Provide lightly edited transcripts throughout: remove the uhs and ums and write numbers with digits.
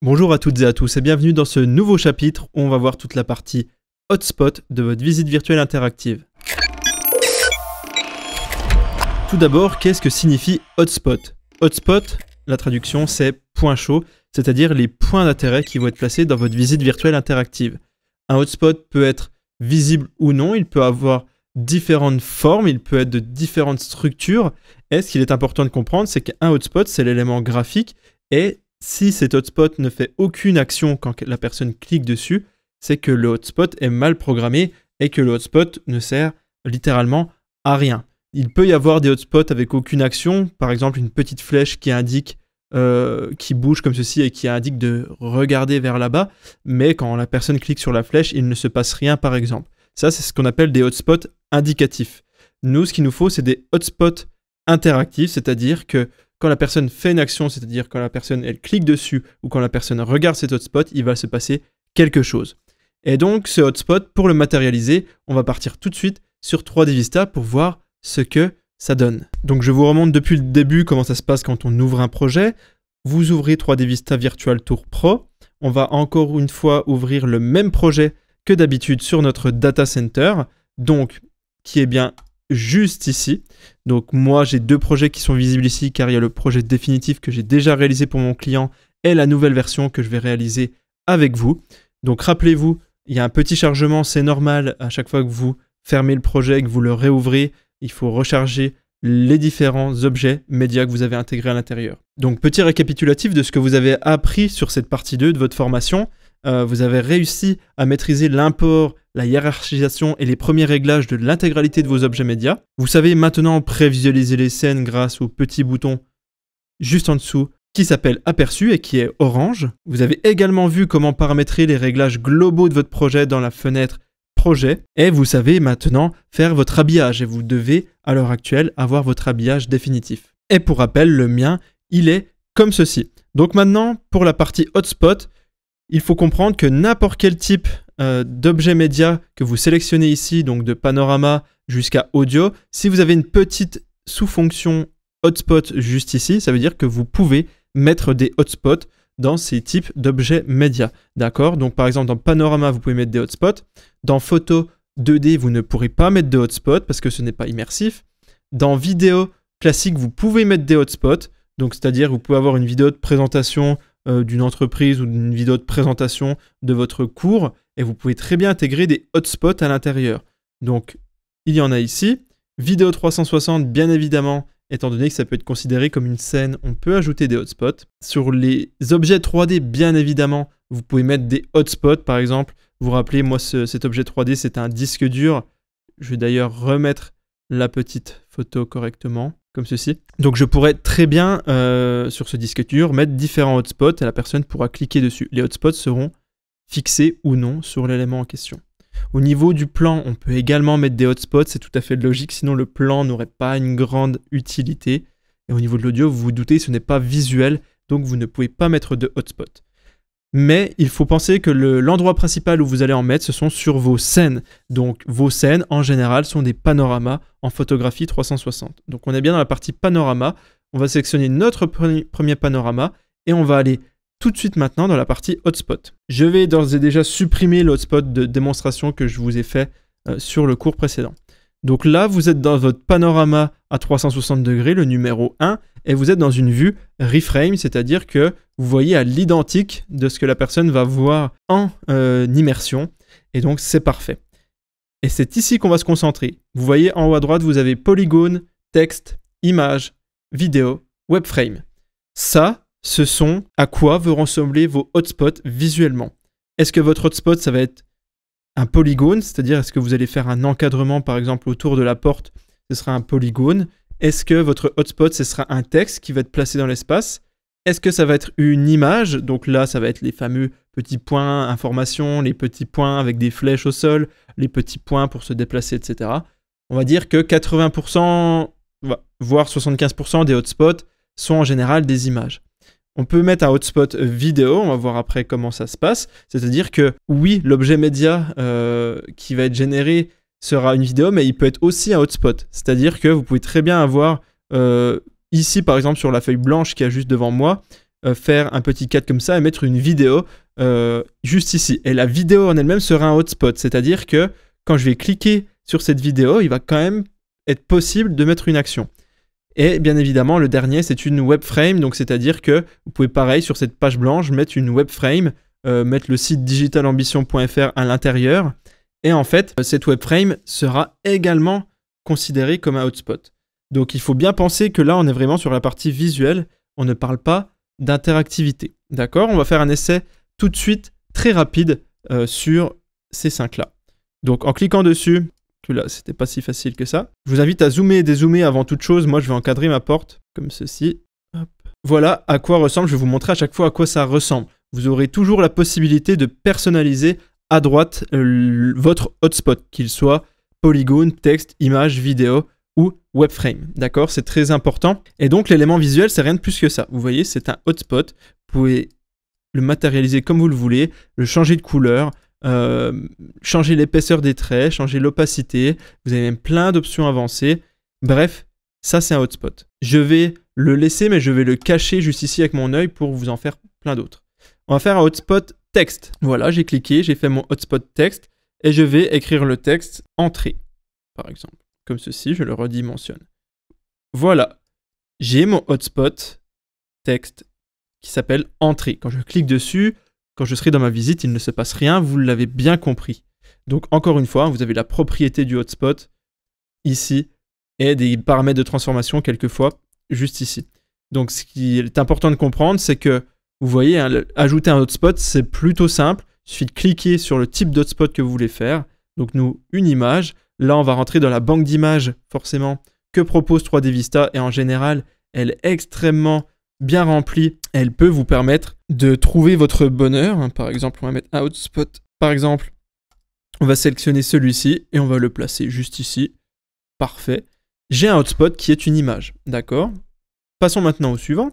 Bonjour à toutes et à tous et bienvenue dans ce nouveau chapitre où on va voir toute la partie hotspot de votre visite virtuelle interactive. Tout d'abord, qu'est-ce que signifie hotspot? Hotspot, la traduction c'est point chaud, c'est-à-dire les points d'intérêt qui vont être placés dans votre visite virtuelle interactive. Un hotspot peut être visible ou non, il peut avoir différentes formes, il peut être de différentes structures. Et ce qu'il est important de comprendre, c'est qu'un hotspot, c'est l'élément graphique et si cet hotspot ne fait aucune action quand la personne clique dessus, c'est que le hotspot est mal programmé et que le hotspot ne sert littéralement à rien. Il peut y avoir des hotspots avec aucune action, par exemple une petite flèche qui indique, qui bouge comme ceci et qui indique de regarder vers là-bas, mais quand la personne clique sur la flèche, il ne se passe rien par exemple. Ça, c'est ce qu'on appelle des hotspots indicatifs. Nous, ce qu'il nous faut, c'est des hotspots interactifs, c'est-à-dire que quand la personne fait une action, c'est-à-dire quand la personne elle clique dessus ou quand la personne regarde cet hotspot, il va se passer quelque chose. Et donc ce hotspot, pour le matérialiser, on va partir tout de suite sur 3D Vista pour voir ce que ça donne. Donc je vous remonte depuis le début comment ça se passe quand on ouvre un projet. Vous ouvrez 3D Vista Virtual Tour Pro. On va encore une fois ouvrir le même projet que d'habitude sur notre data center, donc qui est bien juste ici. Donc moi j'ai deux projets qui sont visibles ici car il y a le projet définitif que j'ai déjà réalisé pour mon client et la nouvelle version que je vais réaliser avec vous. Donc rappelez-vous, il y a un petit chargement, c'est normal à chaque fois que vous fermez le projet et que vous le réouvrez, il faut recharger les différents objets médias que vous avez intégrés à l'intérieur. Donc petit récapitulatif de ce que vous avez appris sur cette partie 2 de votre formation. Vous avez réussi à maîtriser l'import, la hiérarchisation et les premiers réglages de l'intégralité de vos objets médias. Vous savez maintenant prévisualiser les scènes grâce au petit bouton juste en dessous qui s'appelle Aperçu et qui est orange. Vous avez également vu comment paramétrer les réglages globaux de votre projet dans la fenêtre Projet. Et vous savez maintenant faire votre habillage et vous devez à l'heure actuelle avoir votre habillage définitif. Et pour rappel, le mien, il est comme ceci. Donc maintenant, pour la partie hotspot, il faut comprendre que n'importe quel type d'objet média que vous sélectionnez ici, donc de panorama jusqu'à audio, si vous avez une petite sous-fonction hotspot juste ici, ça veut dire que vous pouvez mettre des hotspots dans ces types d'objets médias. D'accord? Donc par exemple dans panorama, vous pouvez mettre des hotspots. Dans photo 2D, vous ne pourrez pas mettre de hotspots parce que ce n'est pas immersif. Dans vidéo classique, vous pouvez mettre des hotspots. Donc c'est-à-dire vous pouvez avoir une vidéo de présentation d'une entreprise ou d'une vidéo de présentation de votre cours et vous pouvez très bien intégrer des hotspots à l'intérieur. Donc, il y en a ici. Vidéo 360, bien évidemment, étant donné que ça peut être considéré comme une scène, on peut ajouter des hotspots. Sur les objets 3D, bien évidemment, vous pouvez mettre des hotspots. Par exemple, vous vous rappelez, moi, cet objet 3D, c'est un disque dur. Je vais d'ailleurs remettre la petite photo correctement, comme ceci. Donc je pourrais très bien, sur ce disque dur, mettre différents hotspots et la personne pourra cliquer dessus. Les hotspots seront fixés ou non sur l'élément en question. Au niveau du plan, on peut également mettre des hotspots, c'est tout à fait logique, sinon le plan n'aurait pas une grande utilité. Et au niveau de l'audio, vous vous doutez, ce n'est pas visuel, donc vous ne pouvez pas mettre de hotspots. Mais il faut penser que l'endroit principal où vous allez en mettre, ce sont sur vos scènes. Donc vos scènes, en général, sont des panoramas en photographie 360. Donc on est bien dans la partie panorama. On va sélectionner notre premier panorama et on va aller tout de suite maintenant dans la partie hotspot. Je vais d'ores et déjà supprimer le hotspot de démonstration que je vous ai fait sur le cours précédent. Donc là, vous êtes dans votre panorama à 360 degrés, le numéro 1, et vous êtes dans une vue reframe, c'est-à-dire que vous voyez à l'identique de ce que la personne va voir en immersion, et donc c'est parfait. Et c'est ici qu'on va se concentrer. Vous voyez en haut à droite, vous avez polygone, texte, image, vidéo, webframe. Ça, ce sont à quoi vont ressembler vos hotspots visuellement. Est-ce que votre hotspot, ça va être un polygone, c'est-à-dire est-ce que vous allez faire un encadrement par exemple autour de la porte, ce sera un polygone. Est-ce que votre hotspot, ce sera un texte qui va être placé dans l'espace? Est-ce que ça va être une image? Donc là, ça va être les fameux petits points information, les petits points avec des flèches au sol, les petits points pour se déplacer, etc. On va dire que 80%, voire 75% des hotspots sont en général des images. On peut mettre un hotspot vidéo, on va voir après comment ça se passe. C'est-à-dire que oui, l'objet média qui va être généré sera une vidéo, mais il peut être aussi un hotspot. C'est-à-dire que vous pouvez très bien avoir, ici par exemple sur la feuille blanche qui est juste devant moi, faire un petit cadre comme ça et mettre une vidéo juste ici. Et la vidéo en elle-même sera un hotspot, c'est-à-dire que quand je vais cliquer sur cette vidéo, il va quand même être possible de mettre une action. Et bien évidemment, le dernier, c'est une web frame, donc c'est-à-dire que vous pouvez pareil sur cette page blanche mettre une web frame, mettre le site digitalambition.fr à l'intérieur, et en fait, cette web frame sera également considérée comme un hotspot. Donc il faut bien penser que là, on est vraiment sur la partie visuelle, on ne parle pas d'interactivité. D'accord? On va faire un essai tout de suite, très rapide, sur ces 5-là. Donc en cliquant dessus, là, c'était pas si facile que ça. Je vous invite à zoomer et dézoomer avant toute chose. Moi, je vais encadrer ma porte comme ceci. Hop. Voilà à quoi ressemble. Je vais vous montrer à chaque fois à quoi ça ressemble. Vous aurez toujours la possibilité de personnaliser à droite votre hotspot, qu'il soit polygone, texte, image, vidéo ou webframe. D'accord? C'est très important. Et donc, l'élément visuel, c'est rien de plus que ça. Vous voyez, c'est un hotspot. Vous pouvez le matérialiser comme vous le voulez, le changer de couleur, changer l'épaisseur des traits, changer l'opacité, vous avez même plein d'options avancées. Bref, ça c'est un hotspot. Je vais le laisser, mais je vais le cacher juste ici avec mon œil pour vous en faire plein d'autres. On va faire un hotspot texte. Voilà, j'ai cliqué, j'ai fait mon hotspot texte et je vais écrire le texte entrée, par exemple. Comme ceci, je le redimensionne. Voilà, j'ai mon hotspot texte qui s'appelle entrée. Quand je clique dessus, quand je serai dans ma visite, il ne se passe rien, vous l'avez bien compris. Donc encore une fois, vous avez la propriété du hotspot ici et des paramètres de transformation quelquefois juste ici. Donc ce qui est important de comprendre, c'est que vous voyez, hein, ajouter un hotspot, c'est plutôt simple. Il suffit de cliquer sur le type d'hotspot que vous voulez faire. Donc nous, une image. Là, on va rentrer dans la banque d'images, forcément, que propose 3D Vista. Et en général, elle est extrêmement bien remplie. Elle peut vous permettre de trouver votre bonheur. Par exemple, on va mettre un hotspot. Par exemple, on va sélectionner celui-ci et on va le placer juste ici. Parfait. J'ai un hotspot qui est une image. D'accord? Passons maintenant au suivant,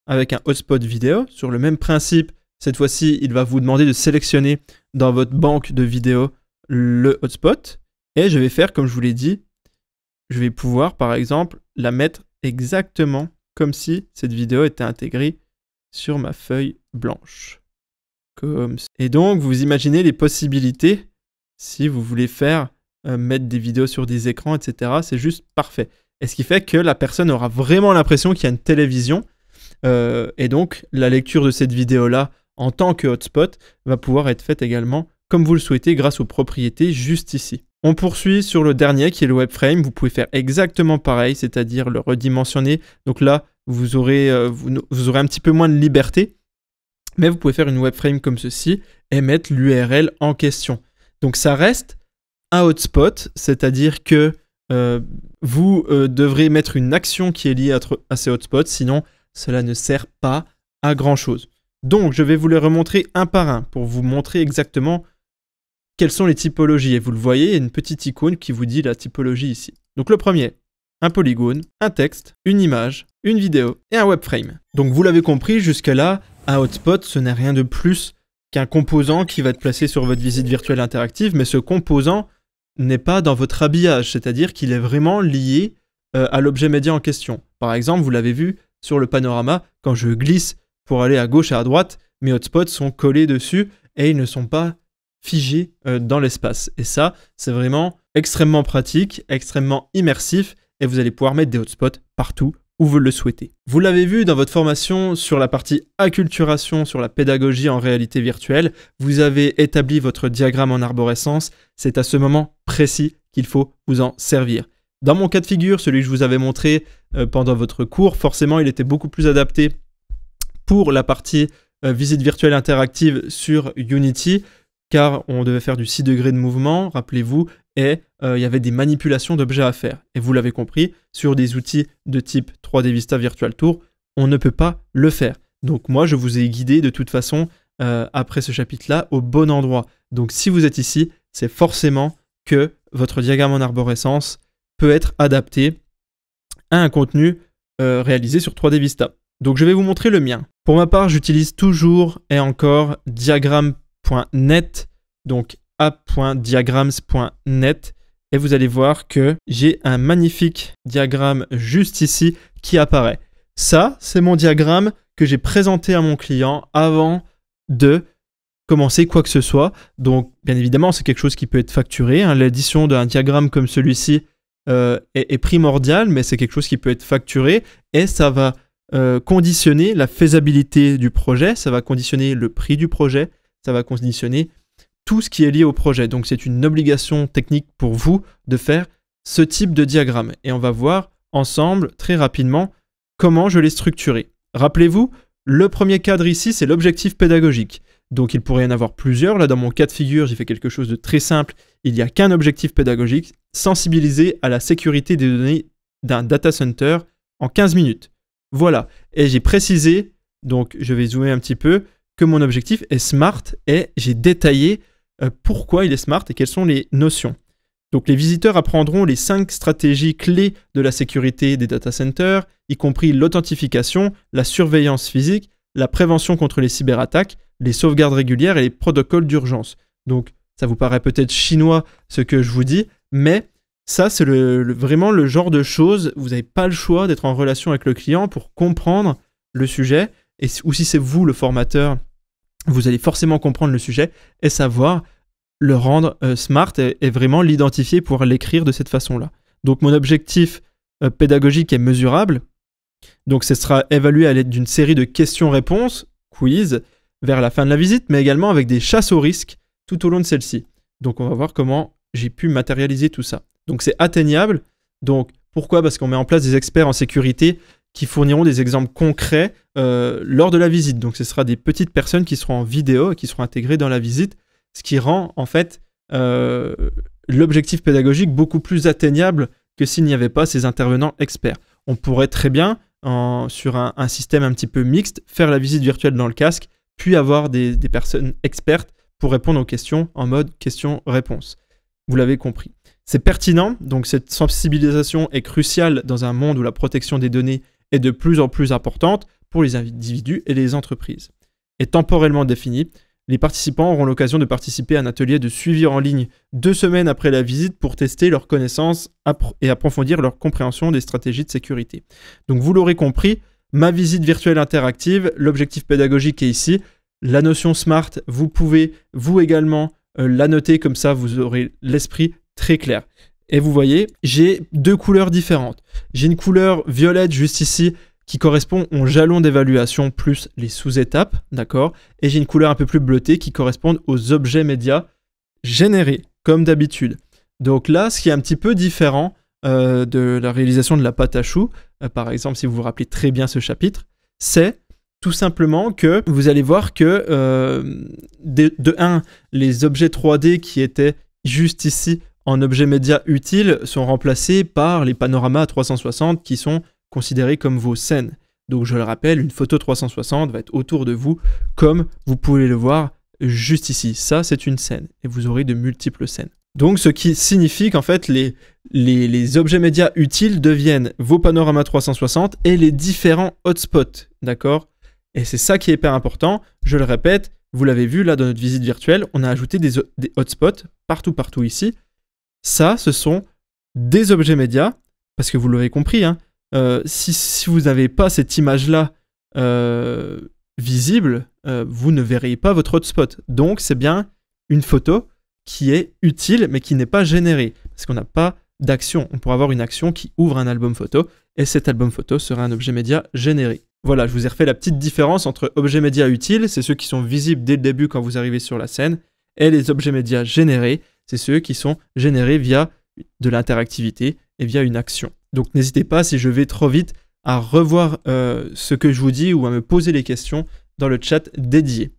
avec un hotspot vidéo. Sur le même principe, cette fois-ci, il va vous demander de sélectionner dans votre banque de vidéos le hotspot. Et je vais faire, comme je vous l'ai dit, je vais pouvoir, par exemple, la mettre exactement comme si cette vidéo était intégrée sur ma feuille blanche. Comme ça. Et donc, vous imaginez les possibilités si vous voulez faire mettre des vidéos sur des écrans, etc. C'est juste parfait. Et ce qui fait que la personne aura vraiment l'impression qu'il y a une télévision. Et donc, la lecture de cette vidéo-là, en tant que hotspot, va pouvoir être faite également comme vous le souhaitez grâce aux propriétés juste ici. On poursuit sur le dernier qui est le webframe. Vous pouvez faire exactement pareil, c'est-à-dire le redimensionner. Donc là, vous aurez un petit peu moins de liberté, mais vous pouvez faire une webframe comme ceci et mettre l'URL en question. Donc ça reste un hotspot, c'est-à-dire que vous devrez mettre une action qui est liée à ces hotspots, sinon cela ne sert pas à grand-chose. Donc je vais vous les remontrer un par un pour vous montrer exactement quelles sont les typologies. Et vous le voyez, il y a une petite icône qui vous dit la typologie ici. Donc le premier, un polygone, un texte, une image, une vidéo et un webframe. Donc vous l'avez compris, jusqu'à là, un hotspot, ce n'est rien de plus qu'un composant qui va être placé sur votre visite virtuelle interactive, mais ce composant n'est pas dans votre habillage, c'est-à-dire qu'il est vraiment lié à l'objet média en question. Par exemple, vous l'avez vu sur le panorama, quand je glisse pour aller à gauche et à droite, mes hotspots sont collés dessus et ils ne sont pas figés dans l'espace. Et ça, c'est vraiment extrêmement pratique, extrêmement immersif, et vous allez pouvoir mettre des hotspots partout où vous le souhaitez. Vous l'avez vu dans votre formation sur la partie acculturation sur la pédagogie en réalité virtuelle, vous avez établi votre diagramme en arborescence, c'est à ce moment précis qu'il faut vous en servir. Dans mon cas de figure, celui que je vous avais montré pendant votre cours, forcément il était beaucoup plus adapté pour la partie visite virtuelle interactive sur Unity, car on devait faire du 6 degrés de mouvement, rappelez-vous, et il y avait des manipulations d'objets à faire. Et vous l'avez compris, sur des outils de type 3D Vista Virtual Tour, on ne peut pas le faire. Donc moi, je vous ai guidé de toute façon, après ce chapitre-là, au bon endroit. Donc si vous êtes ici, c'est forcément que votre diagramme en arborescence peut être adapté à un contenu réalisé sur 3D Vista. Donc je vais vous montrer le mien. Pour ma part, j'utilise toujours et encore diagram.net, donc app.diagrams.net, et vous allez voir que j'ai un magnifique diagramme juste ici qui apparaît. Ça, c'est mon diagramme que j'ai présenté à mon client avant de commencer quoi que ce soit. Donc, bien évidemment, c'est quelque chose qui peut être facturé. Hein. L'édition d'un diagramme comme celui-ci est primordiale, mais c'est quelque chose qui peut être facturé et ça va conditionner la faisabilité du projet, ça va conditionner le prix du projet, ça va conditionner tout ce qui est lié au projet. Donc, c'est une obligation technique pour vous de faire ce type de diagramme. Et on va voir ensemble, très rapidement, comment je l'ai structuré. Rappelez-vous, le premier cadre ici, c'est l'objectif pédagogique. Donc, il pourrait y en avoir plusieurs. Là, dans mon cas de figure, j'ai fait quelque chose de très simple. Il n'y a qu'un objectif pédagogique, sensibiliser à la sécurité des données d'un data center en 15 minutes. Voilà. Et j'ai précisé, donc je vais zoomer un petit peu, que mon objectif est SMART et j'ai détaillé pourquoi il est SMART et quelles sont les notions. Donc, les visiteurs apprendront les 5 stratégies clés de la sécurité des data centers, y compris l'authentification, la surveillance physique, la prévention contre les cyberattaques, les sauvegardes régulières et les protocoles d'urgence. Donc, ça vous paraît peut-être chinois ce que je vous dis, mais ça, c'est vraiment le genre de choses, vous n'avez pas le choix d'être en relation avec le client pour comprendre le sujet, ou si c'est vous le formateur, vous allez forcément comprendre le sujet et savoir le rendre smart et vraiment l'identifier pour l'écrire de cette façon-là. Donc, mon objectif pédagogique est mesurable. Donc, ce sera évalué à l'aide d'une série de questions-réponses, quiz, vers la fin de la visite, mais également avec des chasses au risque tout au long de celle-ci. Donc, on va voir comment j'ai pu matérialiser tout ça. Donc, c'est atteignable. Donc, pourquoi ? Parce qu'on met en place des experts en sécurité qui fourniront des exemples concrets lors de la visite. Donc, ce sera des petites personnes qui seront en vidéo et qui seront intégrées dans la visite, ce qui rend, en fait, l'objectif pédagogique beaucoup plus atteignable que s'il n'y avait pas ces intervenants experts. On pourrait très bien, sur un système un petit peu mixte, faire la visite virtuelle dans le casque, puis avoir des personnes expertes pour répondre aux questions en mode question-réponse. Vous l'avez compris. C'est pertinent, donc cette sensibilisation est cruciale dans un monde où la protection des données est de plus en plus importante pour les individus et les entreprises. Et temporellement définie, les participants auront l'occasion de participer à un atelier de suivi en ligne 2 semaines après la visite pour tester leurs connaissances et approfondir leur compréhension des stratégies de sécurité. Donc vous l'aurez compris, ma visite virtuelle interactive, l'objectif pédagogique est ici. La notion SMART, vous pouvez vous également la noter, comme ça vous aurez l'esprit très clair. Et vous voyez, j'ai 2 couleurs différentes. J'ai une couleur violette juste ici qui correspond au jalon d'évaluation plus les sous-étapes, d'accord ? Et j'ai une couleur un peu plus bleutée qui correspond aux objets médias générés, comme d'habitude. Donc là, ce qui est un petit peu différent de la réalisation de la pâte à choux, par exemple, si vous vous rappelez très bien ce chapitre, c'est tout simplement que vous allez voir que de 1, les objets 3D qui étaient juste ici en objets médias utiles sont remplacés par les panoramas 360 qui sont considérés comme vos scènes. Donc je le rappelle, une photo 360 va être autour de vous comme vous pouvez le voir juste ici. Ça, c'est une scène et vous aurez de multiples scènes. Donc ce qui signifie qu'en fait les objets médias utiles deviennent vos panoramas 360 et les différents hotspots, d'accord ? Et c'est ça qui est hyper important. Je le répète, vous l'avez vu là dans notre visite virtuelle, on a ajouté des hotspots partout ici. Ça, ce sont des objets médias, parce que vous l'aurez compris, hein, si vous n'avez pas cette image-là visible, vous ne verrez pas votre hotspot. Donc, c'est bien une photo qui est utile, mais qui n'est pas générée, parce qu'on n'a pas d'action. On pourrait avoir une action qui ouvre un album photo, et cet album photo sera un objet média généré. Voilà, je vous ai refait la petite différence entre objets médias utiles, c'est ceux qui sont visibles dès le début quand vous arrivez sur la scène, et les objets médias générés, c'est ceux qui sont générés via de l'interactivité et via une action. Donc n'hésitez pas, si je vais trop vite, à revoir ce que je vous dis ou à me poser les questions dans le chat dédié.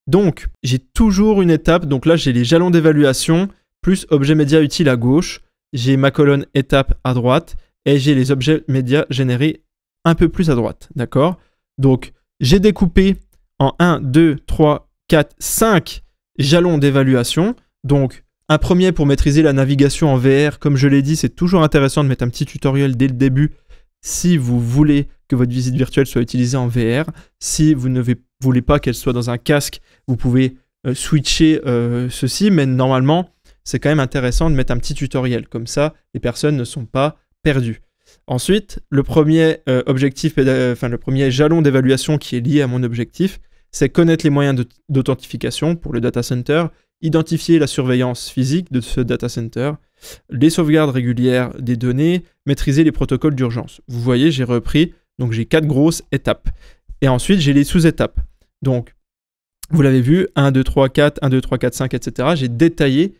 Donc, j'ai toujours une étape, donc là j'ai les jalons d'évaluation, plus objets médias utiles à gauche, j'ai ma colonne étape à droite, et j'ai les objets médias générés un peu plus à droite, d'accord ? Donc, j'ai découpé en 1, 2, 3, 4, 5 jalons d'évaluation. Donc, un premier pour maîtriser la navigation en VR. Comme je l'ai dit, c'est toujours intéressant de mettre un petit tutoriel dès le début si vous voulez que votre visite virtuelle soit utilisée en VR. Si vous ne voulez pas qu'elle soit dans un casque, vous pouvez switcher ceci, mais normalement, c'est quand même intéressant de mettre un petit tutoriel. Comme ça, les personnes ne sont pas perdues. Ensuite, le premier le premier jalon d'évaluation qui est lié à mon objectif, c'est connaître les moyens d'authentification pour le data center, identifier la surveillance physique de ce data center, les sauvegardes régulières des données, maîtriser les protocoles d'urgence. Vous voyez, j'ai repris, donc j'ai 4 grosses étapes. Et ensuite, j'ai les sous-étapes. Donc, vous l'avez vu, 1, 2, 3, 4, 1, 2, 3, 4, 5, etc. J'ai détaillé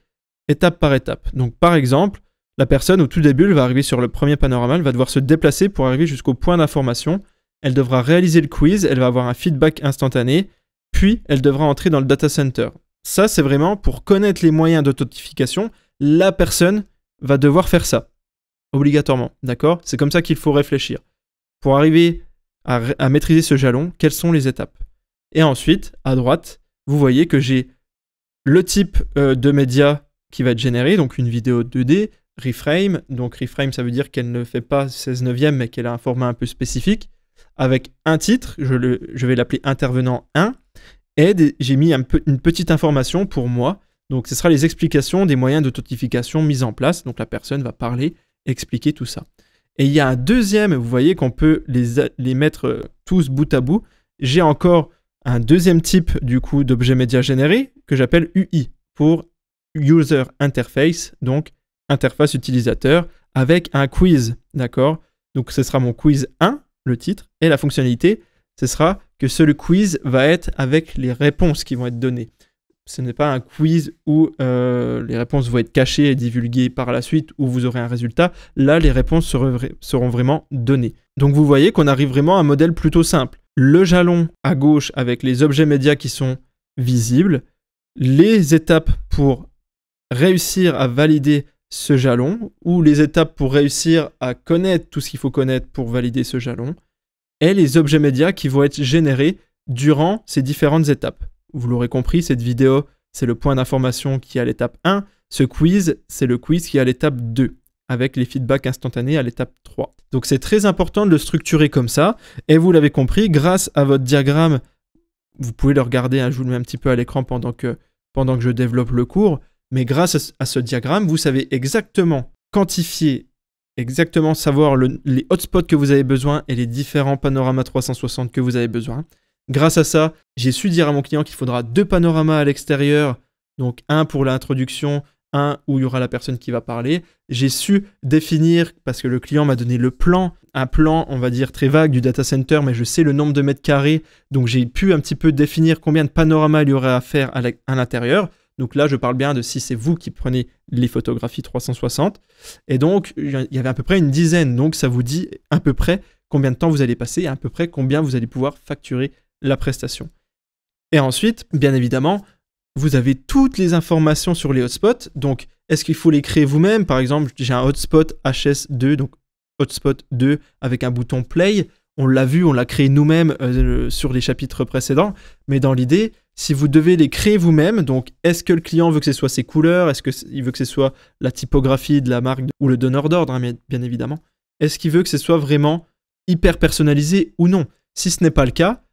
étape par étape. Donc, par exemple, la personne, au tout début, elle va arriver sur le premier panorama, elle va devoir se déplacer pour arriver jusqu'au point d'information. Elle devra réaliser le quiz, elle va avoir un feedback instantané, puis elle devra entrer dans le data center. Ça, c'est vraiment pour connaître les moyens d'authentification. La personne va devoir faire ça, obligatoirement, d'accord? C'est comme ça qu'il faut réfléchir. Pour arriver à maîtriser ce jalon, quelles sont les étapes? Et ensuite, à droite, vous voyez que j'ai le type de média qui va être généré, donc une vidéo 2D, reframe. Donc reframe, ça veut dire qu'elle ne fait pas 16/9, mais qu'elle a un format un peu spécifique, avec un titre, je vais l'appeler intervenant 1, et j'ai mis une petite information pour moi. Donc ce sera les explications des moyens d'authentification mis en place. Donc la personne va parler, expliquer tout ça. Et il y a un deuxième, vous voyez qu'on peut les mettre tous bout à bout. J'ai encore un deuxième type du coup d'objet média généré que j'appelle UI pour User Interface, donc interface utilisateur avec un quiz, d'accord? Donc ce sera mon quiz 1, le titre, et la fonctionnalité, ce sera que le quiz va être avec les réponses qui vont être données. Ce n'est pas un quiz où les réponses vont être cachées et divulguées par la suite, où vous aurez un résultat. Là, les réponses seront vraiment données. Donc vous voyez qu'on arrive vraiment à un modèle plutôt simple. Le jalon à gauche avec les objets médias qui sont visibles, les étapes pour réussir à valider ce jalon, ou les étapes pour réussir à connaître tout ce qu'il faut connaître pour valider ce jalon, et les objets médias qui vont être générés durant ces différentes étapes. Vous l'aurez compris, cette vidéo, c'est le point d'information qui est à l'étape 1. Ce quiz, c'est le quiz qui est à l'étape 2, avec les feedbacks instantanés à l'étape 3. Donc c'est très important de le structurer comme ça, et vous l'avez compris, grâce à votre diagramme, vous pouvez le regarder, hein, je vous le mets un petit peu à l'écran pendant que je développe le cours, mais grâce à ce diagramme, vous savez exactement quantifier, exactement savoir les hotspots que vous avez besoin et les différents panoramas 360 que vous avez besoin. Grâce à ça, j'ai su dire à mon client qu'il faudra 2 panoramas à l'extérieur, donc un pour l'introduction, un où il y aura la personne qui va parler. J'ai su définir, parce que le client m'a donné le plan, un plan, on va dire, très vague du data center, mais je sais le nombre de mètres carrés, donc j'ai pu un petit peu définir combien de panoramas il y aurait à faire à l'intérieur. Donc là, je parle bien de si c'est vous qui prenez les photographies 360. Et donc, il y avait à peu près une dizaine. Donc, ça vous dit à peu près combien de temps vous allez passer et à peu près combien vous allez pouvoir facturer la prestation. Et ensuite, bien évidemment, vous avez toutes les informations sur les hotspots. Donc, est-ce qu'il faut les créer vous-même? Par exemple, j'ai un hotspot HS2, donc hotspot 2 avec un bouton play. On l'a vu, on l'a créé nous-mêmes sur les chapitres précédents. Mais dans l'idée, si vous devez les créer vous-même, donc est-ce que le client veut que ce soit ses couleurs? Est-ce qu'il veut que ce soit la typographie de la marque ou le donneur d'ordre, hein, bien évidemment? Est-ce qu'il veut que ce soit vraiment hyper personnalisé ou non? Si ce n'est pas le cas,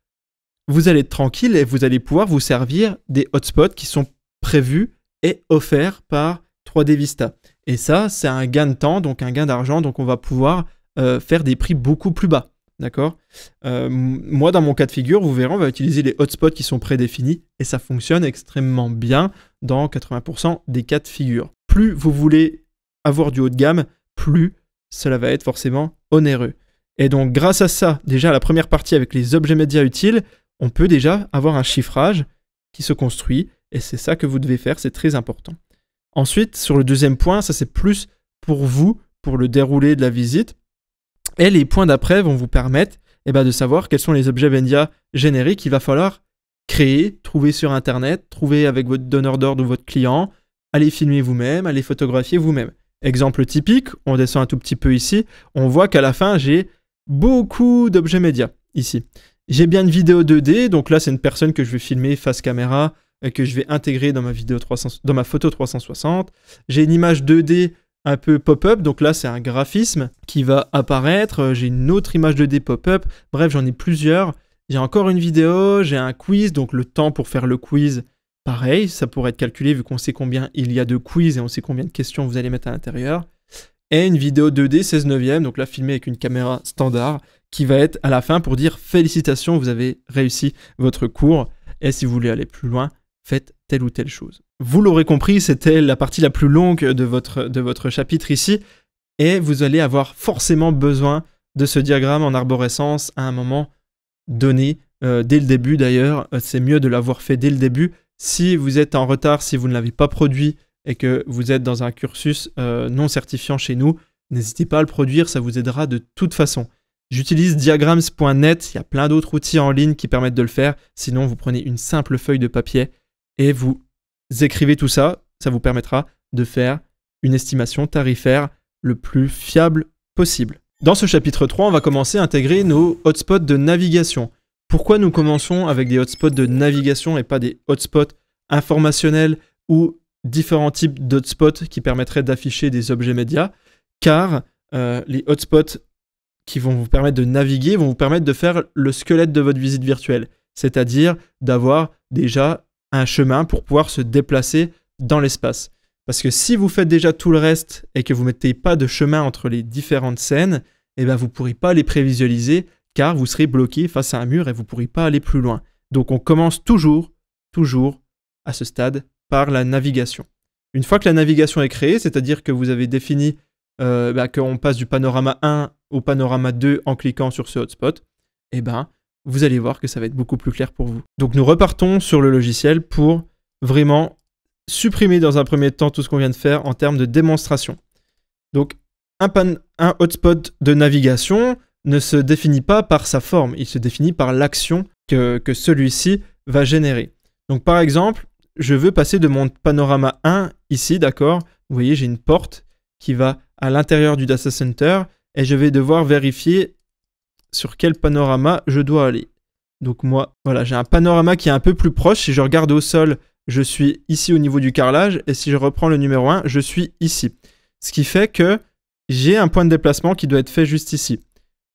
vous allez être tranquille et vous allez pouvoir vous servir des hotspots qui sont prévus et offerts par 3D Vista. Et ça, c'est un gain de temps, donc un gain d'argent, donc on va pouvoir faire des prix beaucoup plus bas. D'accord? Moi, dans mon cas de figure, vous verrez, on va utiliser les hotspots qui sont prédéfinis et ça fonctionne extrêmement bien dans 80% des cas de figure. Plus vous voulez avoir du haut de gamme, plus cela va être forcément onéreux. Et donc, grâce à ça, déjà la première partie avec les objets médias utiles, on peut déjà avoir un chiffrage qui se construit et c'est ça que vous devez faire, c'est très important. Ensuite, sur le deuxième point, ça c'est plus pour vous, pour le déroulé de la visite. Et les points d'après vont vous permettre de savoir quels sont les objets médias générés qu'il va falloir créer, trouver sur Internet, trouver avec votre donneur d'ordre ou votre client, aller filmer vous-même, aller photographier vous-même. Exemple typique, on descend un tout petit peu ici, on voit qu'à la fin, j'ai beaucoup d'objets médias ici. J'ai bien une vidéo 2D, donc là, c'est une personne que je vais filmer face caméra et que je vais intégrer dans ma photo 360. J'ai une image 2D un peu pop-up, donc là c'est un graphisme qui va apparaître, j'ai une autre image 2D pop-up, bref j'en ai plusieurs, j'ai encore une vidéo, j'ai un quiz, donc le temps pour faire le quiz, pareil, ça pourrait être calculé vu qu'on sait combien il y a de quiz et on sait combien de questions vous allez mettre à l'intérieur. et une vidéo 2D 16:9, donc là filmée avec une caméra standard, qui va être à la fin pour dire félicitations, vous avez réussi votre cours, et si vous voulez aller plus loin, faites telle ou telle chose. Vous l'aurez compris, c'était la partie la plus longue de votre chapitre ici, et vous allez avoir forcément besoin de ce diagramme en arborescence à un moment donné, dès le début d'ailleurs, c'est mieux de l'avoir fait dès le début. Si vous êtes en retard, si vous ne l'avez pas produit et que vous êtes dans un cursus non certifiant chez nous, n'hésitez pas à le produire, ça vous aidera de toute façon. J'utilise diagrams.net, il y a plein d'autres outils en ligne qui permettent de le faire, sinon vous prenez une simple feuille de papier et vous écrivez tout ça, ça vous permettra de faire une estimation tarifaire le plus fiable possible. Dans ce chapitre 3, on va commencer à intégrer nos hotspots de navigation. Pourquoi nous commençons avec des hotspots de navigation et pas des hotspots informationnels ou différents types d'hotspots qui permettraient d'afficher des objets médias? Car les hotspots qui vont vous permettre de naviguer vont vous permettre de faire le squelette de votre visite virtuelle, c'est-à-dire d'avoir déjà un chemin pour pouvoir se déplacer dans l'espace. Parce que si vous faites déjà tout le reste et que vous ne mettez pas de chemin entre les différentes scènes, eh ben vous ne pourrez pas les prévisualiser car vous serez bloqué face à un mur et vous ne pourrez pas aller plus loin. Donc on commence toujours à ce stade par la navigation. Une fois que la navigation est créée, c'est-à-dire que vous avez défini qu'on passe du panorama 1 au panorama 2 en cliquant sur ce hotspot, eh ben vous allez voir que ça va être beaucoup plus clair pour vous. Donc nous repartons sur le logiciel pour vraiment supprimer dans un premier temps tout ce qu'on vient de faire en termes de démonstration. Donc un hotspot de navigation ne se définit pas par sa forme, il se définit par l'action que celui-ci va générer. Donc par exemple, je veux passer de mon panorama 1 ici, d'accord? Vous voyez, j'ai une porte qui va à l'intérieur du data center et je vais devoir vérifier sur quel panorama je dois aller. Donc moi, voilà, j'ai un panorama qui est un peu plus proche. Si je regarde au sol, je suis ici au niveau du carrelage et si je reprends le numéro 1, je suis ici. Ce qui fait que j'ai un point de déplacement qui doit être fait juste ici.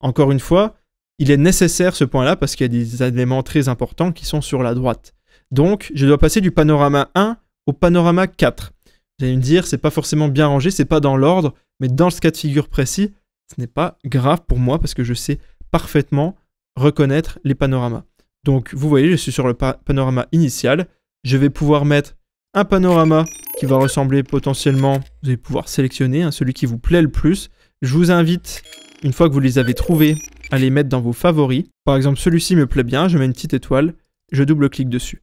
Encore une fois, il est nécessaire ce point-là parce qu'il y a des éléments très importants qui sont sur la droite. Donc, je dois passer du panorama 1 au panorama 4. Vous allez me dire, c'est pas forcément bien rangé, c'est pas dans l'ordre, mais dans ce cas de figure précis, ce n'est pas grave pour moi parce que je sais parfaitement reconnaître les panoramas. Donc, vous voyez, je suis sur le panorama initial. Je vais pouvoir mettre un panorama qui va ressembler potentiellement, vous allez pouvoir sélectionner celui qui vous plaît le plus. Je vous invite, une fois que vous les avez trouvés, à les mettre dans vos favoris. Par exemple, celui-ci me plaît bien, je mets une petite étoile, je double-clique dessus.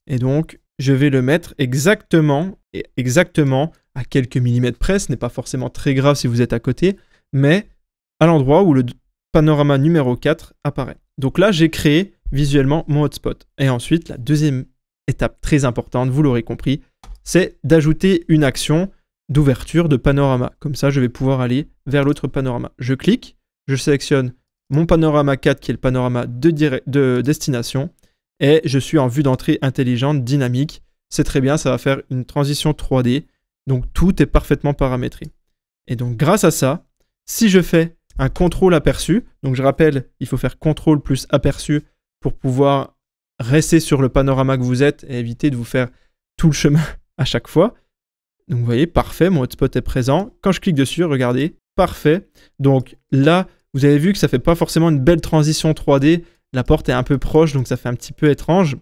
Et donc, je vais le mettre exactement à quelques millimètres près. Ce n'est pas forcément très grave si vous êtes à côté, mais à l'endroit où le panorama numéro 4 apparaît. Donc là, j'ai créé visuellement mon hotspot. Et ensuite, la deuxième étape très importante, vous l'aurez compris, c'est d'ajouter une action d'ouverture de panorama. Comme ça, je vais pouvoir aller vers l'autre panorama. Je clique, je sélectionne mon panorama 4 qui est le panorama de destination et je suis en vue d'entrée intelligente, dynamique. C'est très bien, ça va faire une transition 3D. Donc tout est parfaitement paramétré. Et donc grâce à ça, si je fais un contrôle aperçu, donc je rappelle, il faut faire contrôle plus aperçu pour pouvoir rester sur le panorama que vous êtes et éviter de vous faire tout le chemin à chaque fois. Donc vous voyez, parfait, mon hotspot est présent. Quand je clique dessus, regardez, parfait. Donc là, vous avez vu que ça ne fait pas forcément une belle transition 3D. La porte est un peu proche, donc ça fait un petit peu étrange.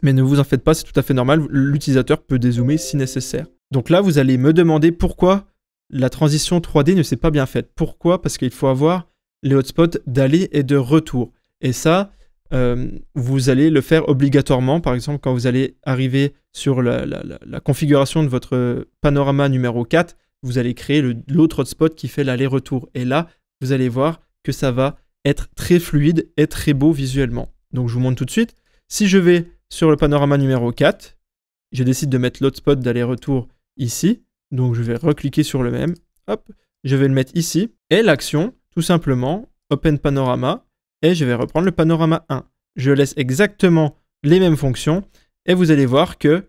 Mais ne vous en faites pas, c'est tout à fait normal. L'utilisateur peut dézoomer si nécessaire. Donc là, vous allez me demander pourquoi la transition 3D ne s'est pas bien faite. Pourquoi? Parce qu'il faut avoir les hotspots d'aller et de retour. Et ça, vous allez le faire obligatoirement. Par exemple, quand vous allez arriver sur la configuration de votre panorama numéro 4, vous allez créer l'autre hotspot qui fait l'aller-retour. Et là, vous allez voir que ça va être très fluide et très beau visuellement. Donc, je vous montre tout de suite. Si je vais sur le panorama numéro 4, je décide de mettre l'hotspot d'aller-retour ici. Donc, je vais recliquer sur le même. Hop, je vais le mettre ici. Et l'action, tout simplement, Open Panorama. Et je vais reprendre le panorama 1. Je laisse exactement les mêmes fonctions. Et vous allez voir que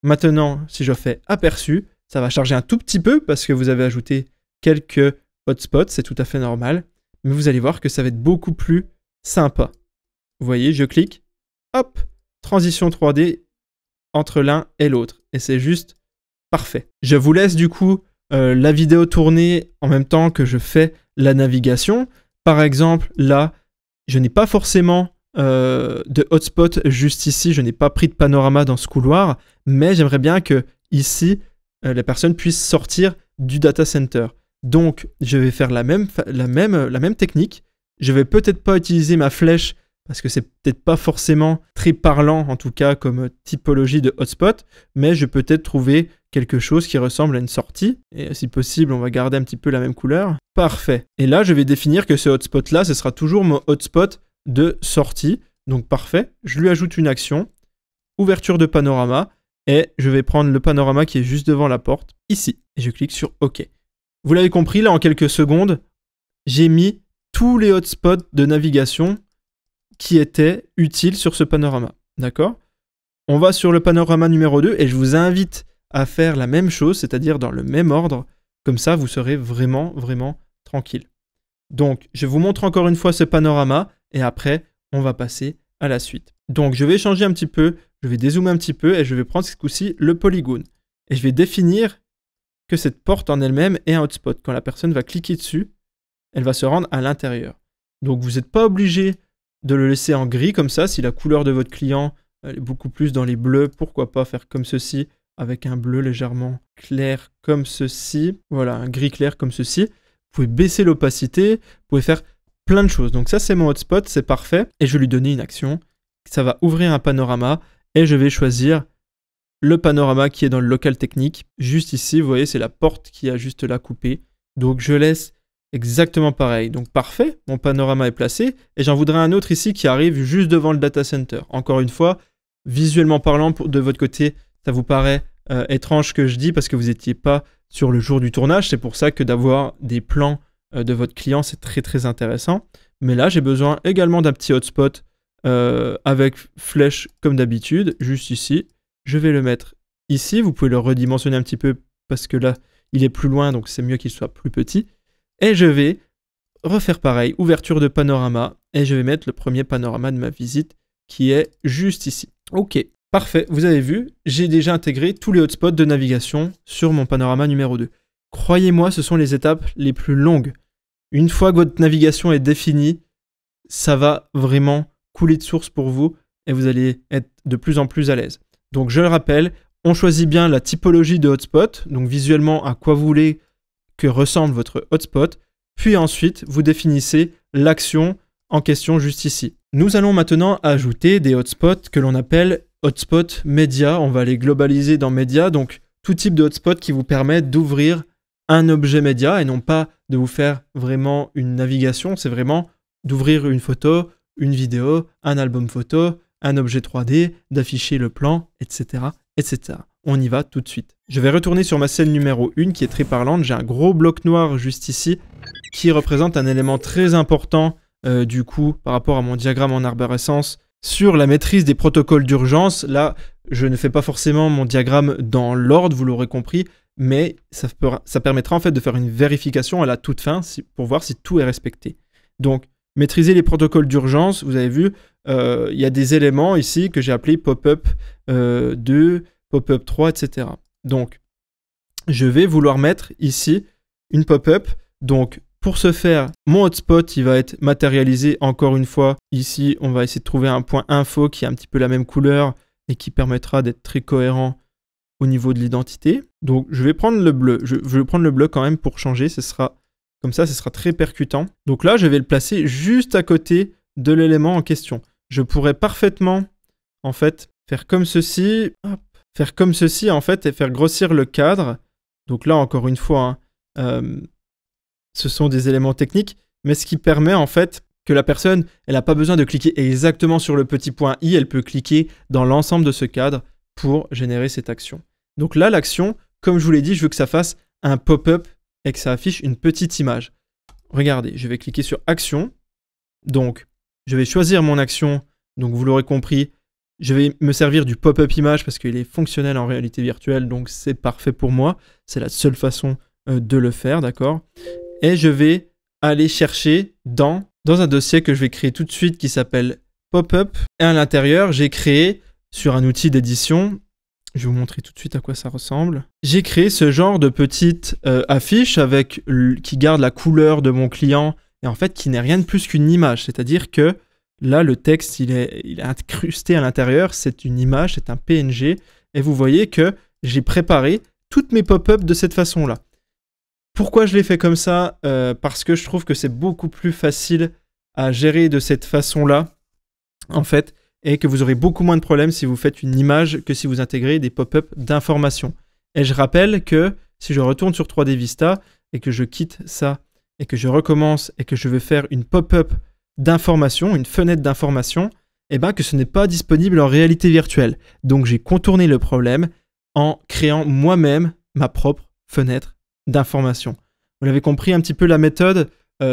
maintenant, si je fais aperçu, ça va charger un tout petit peu parce que vous avez ajouté quelques hotspots. C'est tout à fait normal. Mais vous allez voir que ça va être beaucoup plus sympa. Vous voyez, je clique. Hop, transition 3D entre l'un et l'autre. Et c'est juste parfait. Je vous laisse du coup la vidéo tournée en même temps que je fais la navigation. Par exemple, là, je n'ai pas forcément de hotspot juste ici, je n'ai pas pris de panorama dans ce couloir, mais j'aimerais bien que ici, les personnes puissent sortir du data center. Donc, je vais faire la même technique. Je vais peut-être pas utiliser ma flèche parce que c'est peut-être pas forcément très parlant, en tout cas comme typologie de hotspot, mais je peux peut-être trouver quelque chose qui ressemble à une sortie. Et si possible, on va garder un petit peu la même couleur. Parfait. Et là, je vais définir que ce hotspot-là, ce sera toujours mon hotspot de sortie. Donc parfait. Je lui ajoute une action, ouverture de panorama, et je vais prendre le panorama qui est juste devant la porte, ici. Et je clique sur OK. Vous l'avez compris, là, en quelques secondes, j'ai mis tous les hotspots de navigation qui étaient utiles sur ce panorama. D'accord? On va sur le panorama numéro 2 et je vous invite à faire la même chose, c'est-à-dire dans le même ordre. Comme ça, vous serez vraiment, vraiment tranquille. Donc, je vous montre encore une fois ce panorama et après, on va passer à la suite. Donc, je vais changer un petit peu, je vais dézoomer un petit peu et je vais prendre ce coup-ci le polygone. Et je vais définir que cette porte en elle-même est un hotspot. Quand la personne va cliquer dessus, elle va se rendre à l'intérieur. Donc, vous n'êtes pas obligé de le laisser en gris comme ça. Si la couleur de votre client est beaucoup plus dans les bleus, pourquoi pas faire comme ceci avec un bleu légèrement clair comme ceci. Voilà, un gris clair comme ceci. Vous pouvez baisser l'opacité, vous pouvez faire plein de choses. Donc ça, c'est mon hotspot, c'est parfait. Et je vais lui donner une action. Ça va ouvrir un panorama et je vais choisir le panorama qui est dans le local technique. Juste ici, vous voyez, c'est la porte qui a juste là coupée. Donc je laisse exactement pareil. Donc parfait, mon panorama est placé. Et j'en voudrais un autre ici qui arrive juste devant le data center. Encore une fois, visuellement parlant, de votre côté, ça vous paraît étrange que je dis parce que vous n'étiez pas sur le jour du tournage. C'est pour ça que d'avoir des plans de votre client, c'est très très intéressant. Mais là, j'ai besoin également d'un petit hotspot avec flèche comme d'habitude, juste ici. Je vais le mettre ici. Vous pouvez le redimensionner un petit peu parce que là, il est plus loin, donc c'est mieux qu'il soit plus petit. Et je vais refaire pareil, ouverture de panorama, et je vais mettre le premier panorama de ma visite qui est juste ici. Ok, parfait, vous avez vu, j'ai déjà intégré tous les hotspots de navigation sur mon panorama numéro 2. Croyez-moi, ce sont les étapes les plus longues. Une fois que votre navigation est définie, ça va vraiment couler de source pour vous et vous allez être de plus en plus à l'aise. Donc je le rappelle, on choisit bien la typologie de hotspot, donc visuellement à quoi vous voulez que ressemble votre hotspot, puis ensuite vous définissez l'action en question juste ici. Nous allons maintenant ajouter des hotspots que l'on appelle hotspots médias. On va les globaliser dans médias, donc tout type de hotspot qui vous permet d'ouvrir un objet média et non pas de vous faire vraiment une navigation, c'est vraiment d'ouvrir une photo, une vidéo, un album photo, un objet 3D, d'afficher le plan, etc., etc. On y va tout de suite. Je vais retourner sur ma scène numéro 1 qui est très parlante. J'ai un gros bloc noir juste ici qui représente un élément très important du coup par rapport à mon diagramme en arborescence sur la maîtrise des protocoles d'urgence. Là, je ne fais pas forcément mon diagramme dans l'ordre, vous l'aurez compris, mais ça permettra en fait de faire une vérification à la toute fin pour voir si tout est respecté. Donc, maîtriser les protocoles d'urgence, vous avez vu, il y a des éléments ici que j'ai appelés pop-up 2, pop-up 3, etc. Donc, je vais vouloir mettre ici une pop-up. Donc, pour ce faire, mon hotspot, il va être matérialisé encore une fois. Ici, on va essayer de trouver un point info qui a un petit peu la même couleur et qui permettra d'être très cohérent au niveau de l'identité. Donc, je vais prendre le bleu. Je vais prendre le bleu quand même pour changer. Comme ça, ce sera très percutant. Donc là, je vais le placer juste à côté de l'élément en question. Je pourrais parfaitement, en fait, faire comme ceci. Hop, faire comme ceci, en fait, et faire grossir le cadre. Donc là, encore une fois, ce sont des éléments techniques, mais ce qui permet, en fait, que la personne, elle n'a pas besoin de cliquer exactement sur le petit point I, elle peut cliquer dans l'ensemble de ce cadre pour générer cette action. Donc là, l'action, comme je vous l'ai dit, je veux que ça fasse un pop-up et que ça affiche une petite image. Regardez, je vais cliquer sur Action. Donc, je vais choisir mon action. Donc, vous l'aurez compris, je vais me servir du pop-up image parce qu'il est fonctionnel en réalité virtuelle. Donc, c'est parfait pour moi. C'est la seule façon de le faire, d'accord? Et je vais aller chercher dans un dossier que je vais créer tout de suite qui s'appelle Pop-up. Et à l'intérieur, j'ai créé sur un outil d'édition Je vais vous montrer tout de suite à quoi ça ressemble. J'ai créé ce genre de petite affiche qui garde la couleur de mon client et en fait qui n'est rien de plus qu'une image. C'est-à-dire que là, le texte, il est incrusté à l'intérieur. C'est une image, c'est un PNG. Et vous voyez que j'ai préparé toutes mes pop-up de cette façon-là. Pourquoi je l'ai fait comme ça? Parce que je trouve que c'est beaucoup plus facile à gérer de cette façon-là, en fait, et que vous aurez beaucoup moins de problèmes si vous faites une image que si vous intégrez des pop-up d'information. Et je rappelle que si je retourne sur 3D Vista et que je quitte ça et que je recommence et que je veux faire une pop-up d'information, une fenêtre d'information, eh ben que ce n'est pas disponible en réalité virtuelle. Donc j'ai contourné le problème en créant moi-même ma propre fenêtre d'information. Vous l'avez compris un petit peu la méthode.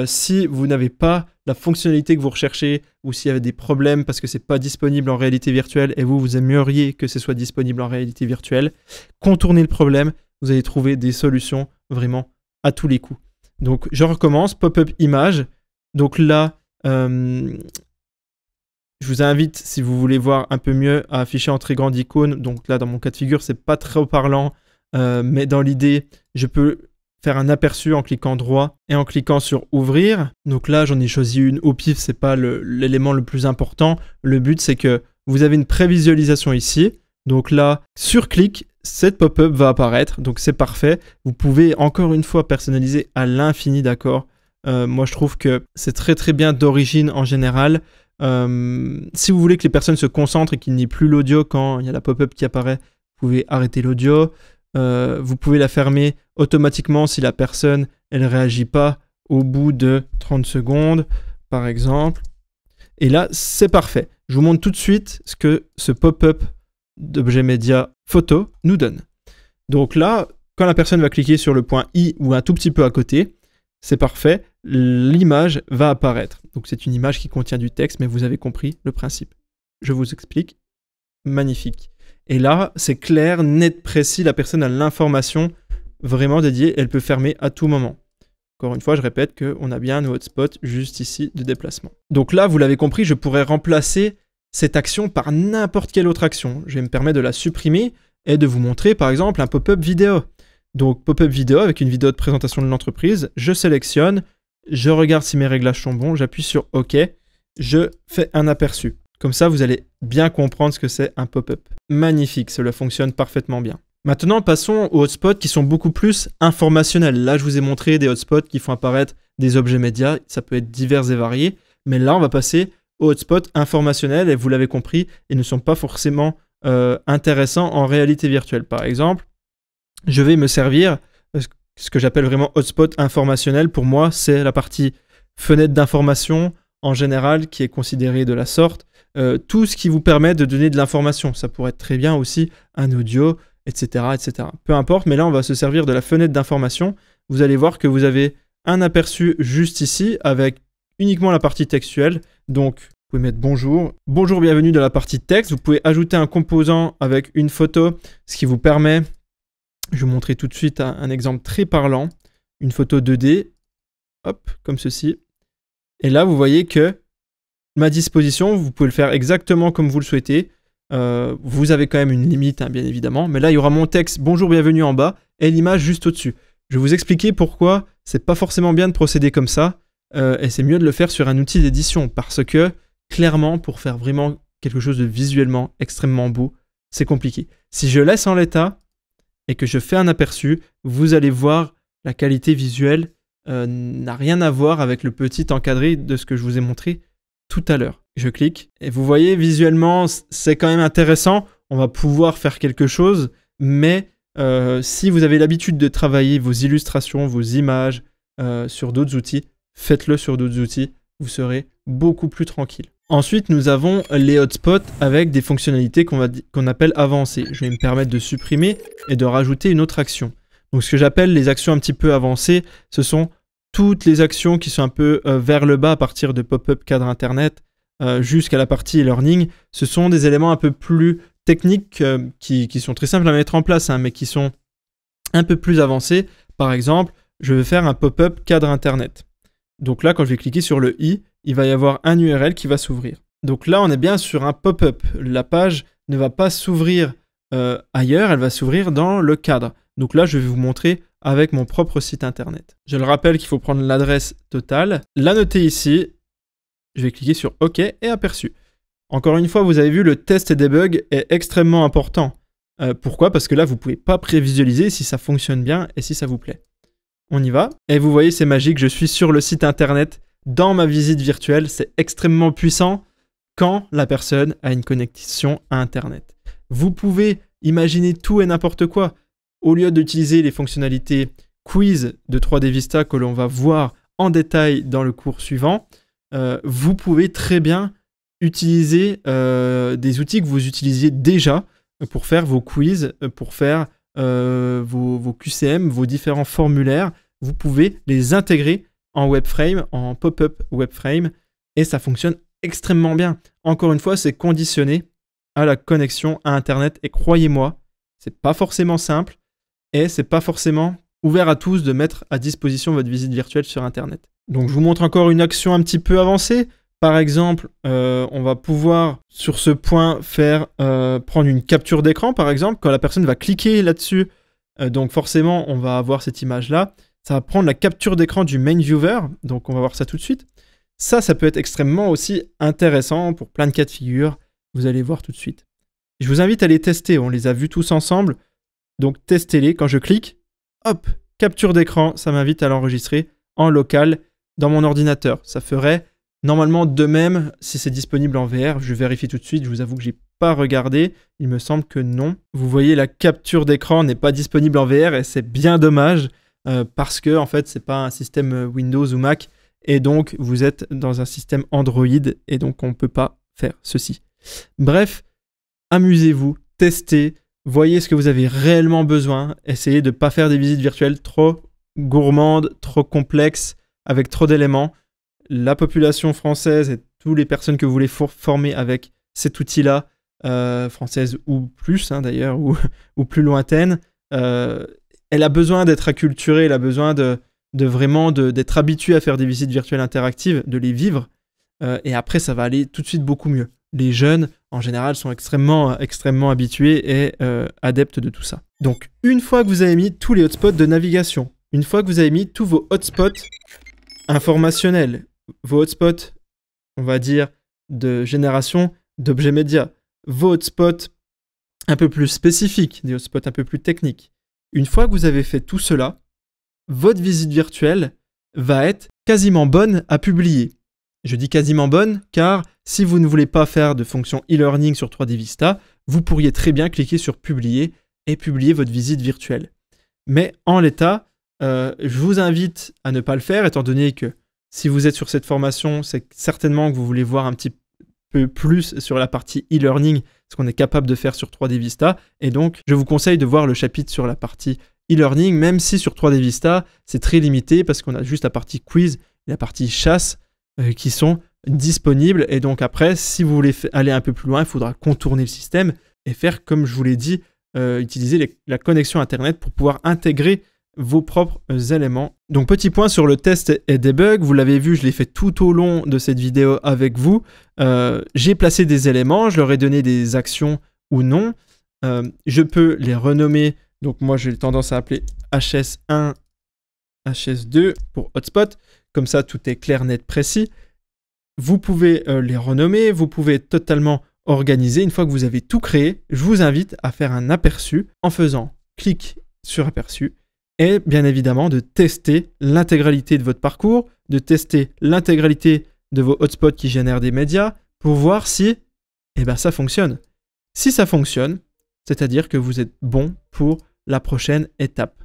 Si vous n'avez pas la fonctionnalité que vous recherchez ou s'il y avait des problèmes parce que ce n'est pas disponible en réalité virtuelle et vous aimeriez que ce soit disponible en réalité virtuelle, contournez le problème, vous allez trouver des solutions vraiment à tous les coups. Donc je recommence, pop-up image. Donc là, je vous invite, si vous voulez voir un peu mieux, à afficher en très grande icône. Donc là, dans mon cas de figure, c'est pas très parlant, mais dans l'idée, je peux faire un aperçu en cliquant droit et en cliquant sur ouvrir. Donc là, j'en ai choisi une au pif, c'est pas l'élément le plus important. Le but, c'est que vous avez une prévisualisation ici. Donc là, sur clic, cette pop-up va apparaître. Donc c'est parfait. Vous pouvez encore une fois personnaliser à l'infini, d'accord? Moi, je trouve que c'est très très bien d'origine en général. Si vous voulez que les personnes se concentrent et qu'il n'y ait plus l'audio quand il y a la pop-up qui apparaît, vous pouvez arrêter l'audio. Vous pouvez la fermer automatiquement si la personne elle réagit pas au bout de 30 secondes par exemple. Et là c'est parfait. Je vous montre tout de suite ce que ce pop-up d'objet média photo nous donne. Donc là, quand la personne va cliquer sur le point I ou un tout petit peu à côté, c'est parfait, l'image va apparaître. Donc c'est une image qui contient du texte, mais vous avez compris le principe. Je vous explique. Magnifique. Et là, c'est clair, net, précis, la personne a l'information vraiment dédiée, elle peut fermer à tout moment. Encore une fois, je répète qu'on a bien un hotspot juste ici de déplacement. Donc là, vous l'avez compris, je pourrais remplacer cette action par n'importe quelle autre action. Je vais me permettre de la supprimer et de vous montrer par exemple un pop-up vidéo. Donc pop-up vidéo avec une vidéo de présentation de l'entreprise, je sélectionne, je regarde si mes réglages sont bons, j'appuie sur OK, je fais un aperçu. Comme ça, vous allez bien comprendre ce que c'est un pop-up. Magnifique, cela fonctionne parfaitement bien. Maintenant, passons aux hotspots qui sont beaucoup plus informationnels. Là, je vous ai montré des hotspots qui font apparaître des objets médias. Ça peut être divers et variés. Mais là, on va passer aux hotspots informationnels. Et vous l'avez compris, ils ne sont pas forcément intéressants en réalité virtuelle. Par exemple, je vais me servir, ce que j'appelle vraiment hotspot informationnel. Pour moi, c'est la partie fenêtre d'information en général qui est considérée de la sorte. Tout ce qui vous permet de donner de l'information. Ça pourrait être très bien aussi un audio, etc., etc. Peu importe, mais là, on va se servir de la fenêtre d'information. Vous allez voir que vous avez un aperçu juste ici avec uniquement la partie textuelle. Donc, vous pouvez mettre bonjour. Bonjour, bienvenue dans la partie texte. Vous pouvez ajouter un composant avec une photo, ce qui vous permet, je vais vous montrer tout de suite un exemple très parlant, une photo 2D, hop, comme ceci. Et là, vous voyez que ma disposition, vous pouvez le faire exactement comme vous le souhaitez. Vous avez quand même une limite, hein, bien évidemment. Mais là, il y aura mon texte « Bonjour, bienvenue » en bas et l'image juste au-dessus. Je vais vous expliquer pourquoi c'est pas forcément bien de procéder comme ça et c'est mieux de le faire sur un outil d'édition parce que, clairement, pour faire vraiment quelque chose de visuellement extrêmement beau, c'est compliqué. Si je laisse en l'état et que je fais un aperçu, vous allez voir la qualité visuelle n'a rien à voir avec le petit encadré de ce que je vous ai montré tout à l'heure. Je clique et vous voyez visuellement c'est quand même intéressant, on va pouvoir faire quelque chose, mais si vous avez l'habitude de travailler vos illustrations, vos images sur d'autres outils, faites-le sur d'autres outils, vous serez beaucoup plus tranquille. Ensuite, nous avons les hotspots avec des fonctionnalités qu'on appelle avancées. Je vais me permettre de supprimer et de rajouter une autre action. Donc ce que j'appelle les actions un petit peu avancées, ce sont toutes les actions qui sont un peu vers le bas à partir de pop-up cadre internet jusqu'à la partie e-learning. Ce sont des éléments un peu plus techniques qui sont très simples à mettre en place, hein, mais qui sont un peu plus avancés. Par exemple, je vais faire un pop-up cadre internet. Donc là, quand je vais cliquer sur le i, il va y avoir un URL qui va s'ouvrir. Donc là, on est bien sur un pop-up. La page ne va pas s'ouvrir ailleurs, elle va s'ouvrir dans le cadre. Donc là, je vais vous montrer avec mon propre site internet. Je le rappelle qu'il faut prendre l'adresse totale, la noter ici, je vais cliquer sur OK et aperçu. Encore une fois, vous avez vu, le test et debug est extrêmement important. Pourquoi? Parce que là, vous ne pouvez pas prévisualiser si ça fonctionne bien et si ça vous plaît. On y va. Et vous voyez, c'est magique, je suis sur le site internet, dans ma visite virtuelle. C'est extrêmement puissant quand la personne a une connexion à internet. Vous pouvez imaginer tout et n'importe quoi. Au lieu d'utiliser les fonctionnalités quiz de 3D Vista que l'on va voir en détail dans le cours suivant, vous pouvez très bien utiliser des outils que vous utilisiez déjà pour faire vos quiz, pour faire vos QCM, vos différents formulaires. Vous pouvez les intégrer en WebFrame, en pop-up WebFrame, et ça fonctionne extrêmement bien. Encore une fois, c'est conditionné à la connexion à Internet, et croyez-moi, c'est pas forcément simple, et c'est pas forcément ouvert à tous de mettre à disposition votre visite virtuelle sur Internet. Donc je vous montre encore une action un petit peu avancée. Par exemple, on va pouvoir sur ce point prendre une capture d'écran, par exemple, quand la personne va cliquer là-dessus. Donc forcément, on va avoir cette image-là. Ça va prendre la capture d'écran du main viewer. Donc on va voir ça tout de suite. Ça peut être extrêmement aussi intéressant pour plein de cas de figure. Vous allez voir tout de suite. Je vous invite à les tester. On les a vus tous ensemble. Donc testez-les. Quand je clique, hop, capture d'écran, ça m'invite à l'enregistrer en local dans mon ordinateur. Ça ferait normalement de même si c'est disponible en VR. Je vérifie tout de suite. Je vous avoue que je n'ai pas regardé. Il me semble que non. Vous voyez, la capture d'écran n'est pas disponible en VR et c'est bien dommage parce que en fait, c'est pas un système Windows ou Mac et donc vous êtes dans un système Android et donc on ne peut pas faire ceci. Bref, amusez-vous, testez. Voyez ce que vous avez réellement besoin. Essayez de ne pas faire des visites virtuelles trop gourmandes, trop complexes, avec trop d'éléments. La population française et toutes les personnes que vous voulez former avec cet outil-là, française ou plus d'ailleurs, ou plus lointaine, elle a besoin d'être acculturée, elle a besoin d'être habituée à faire des visites virtuelles interactives, de les vivre. Et après, ça va aller tout de suite beaucoup mieux. Les jeunes, en général, sont extrêmement habitués et adeptes de tout ça. Donc, une fois que vous avez mis tous les hotspots de navigation, une fois que vous avez mis tous vos hotspots informationnels, vos hotspots, on va dire, de génération d'objets médias, vos hotspots un peu plus spécifiques, des hotspots un peu plus techniques, une fois que vous avez fait tout cela, votre visite virtuelle va être quasiment bonne à publier. Je dis quasiment bonne car si vous ne voulez pas faire de fonction e-learning sur 3D Vista, vous pourriez très bien cliquer sur publier et publier votre visite virtuelle. Mais en l'état, je vous invite à ne pas le faire étant donné que si vous êtes sur cette formation, c'est certainement que vous voulez voir un petit peu plus sur la partie e-learning, ce qu'on est capable de faire sur 3D Vista. Et donc, je vous conseille de voir le chapitre sur la partie e-learning, même si sur 3D Vista, c'est très limité parce qu'on a juste la partie quiz et la partie chasse qui sont disponibles. Et donc après, si vous voulez aller un peu plus loin, il faudra contourner le système et faire, comme je vous l'ai dit, utiliser la connexion Internet pour pouvoir intégrer vos propres éléments. Donc petit point sur le test et debug, vous l'avez vu, je l'ai fait tout au long de cette vidéo avec vous. J'ai placé des éléments, je leur ai donné des actions ou non. Je peux les renommer, donc moi j'ai tendance à appeler HS1, HS2 pour hotspot, comme ça tout est clair, net, précis. Vous pouvez les renommer, vous pouvez totalement organiser. Une fois que vous avez tout créé, je vous invite à faire un aperçu en faisant clic sur aperçu. Et bien évidemment de tester l'intégralité de votre parcours, de tester l'intégralité de vos hotspots qui génèrent des médias pour voir si ça fonctionne. Si ça fonctionne, c'est-à-dire que vous êtes bon pour la prochaine étape.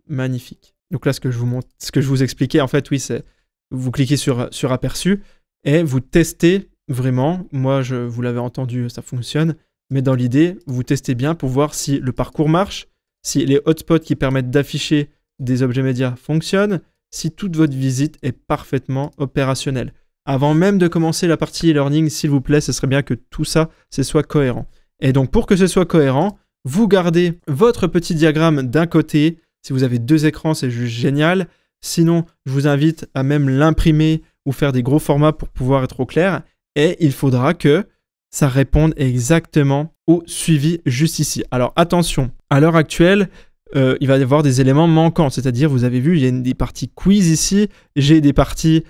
Magnifique. Donc là, ce que je vous montre, ce que je vous expliquais, en fait, oui, c'est vous cliquez sur aperçu et vous testez vraiment. Moi, vous l'avez entendu, ça fonctionne. Mais dans l'idée, vous testez bien pour voir si le parcours marche, si les hotspots qui permettent d'afficher des objets médias fonctionnent, si toute votre visite est parfaitement opérationnelle. Avant même de commencer la partie e-learning, s'il vous plaît, ce serait bien que tout ça, soit cohérent. Et donc, pour que ce soit cohérent, vous gardez votre petit diagramme d'un côté. Si vous avez deux écrans, c'est juste génial. Sinon, je vous invite à même l'imprimer ou faire des gros formats pour pouvoir être au clair. Et il faudra que ça réponde exactement au suivi juste ici. Alors attention, à l'heure actuelle, il va y avoir des éléments manquants, c'est-à-dire, vous avez vu, il y a des parties quiz ici, j'ai des parties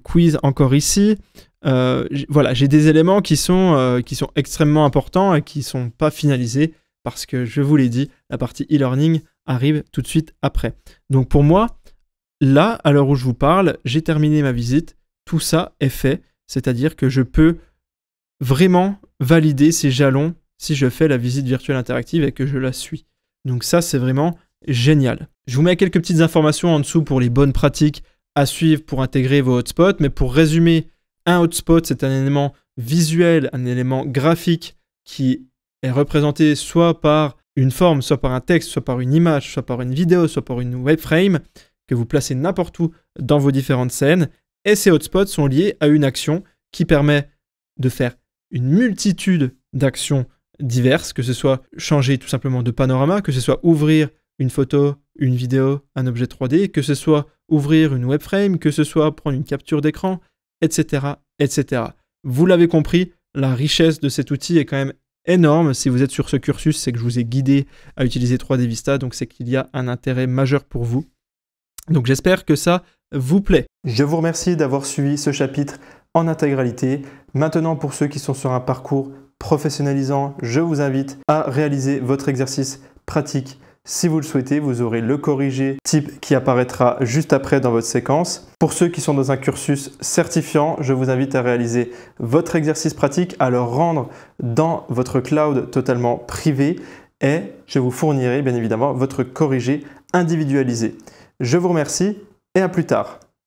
quiz encore ici. Voilà, j'ai des éléments qui sont extrêmement importants et qui ne sont pas finalisés parce que, je vous l'ai dit, la partie e-learning arrive tout de suite après. Donc pour moi, là, à l'heure où je vous parle, j'ai terminé ma visite, tout ça est fait, c'est-à-dire que je peux vraiment valider ces jalons si je fais la visite virtuelle interactive et que je la suis. Donc ça, c'est vraiment génial. Je vous mets quelques petites informations en dessous pour les bonnes pratiques à suivre pour intégrer vos hotspots, mais pour résumer, un hotspot, c'est un élément visuel, un élément graphique qui est représenté soit par une forme, soit par un texte, soit par une image, soit par une vidéo, soit par une webframe, que vous placez n'importe où dans vos différentes scènes. Et ces hotspots sont liés à une action qui permet de faire une multitude d'actions diverses, que ce soit changer tout simplement de panorama, que ce soit ouvrir une photo, une vidéo, un objet 3D, que ce soit ouvrir une webframe, que ce soit prendre une capture d'écran, etc., etc. Vous l'avez compris, la richesse de cet outil est quand même énorme. Si vous êtes sur ce cursus, c'est que je vous ai guidé à utiliser 3D Vista, donc c'est qu'il y a un intérêt majeur pour vous. Donc j'espère que ça vous plaît. Je vous remercie d'avoir suivi ce chapitre en intégralité. Maintenant, pour ceux qui sont sur un parcours professionnalisant, je vous invite à réaliser votre exercice pratique. Si vous le souhaitez, vous aurez le corrigé type qui apparaîtra juste après dans votre séquence. Pour ceux qui sont dans un cursus certifiant, je vous invite à réaliser votre exercice pratique, à le rendre dans votre cloud totalement privé et je vous fournirai bien évidemment votre corrigé individualisé. Je vous remercie et à plus tard.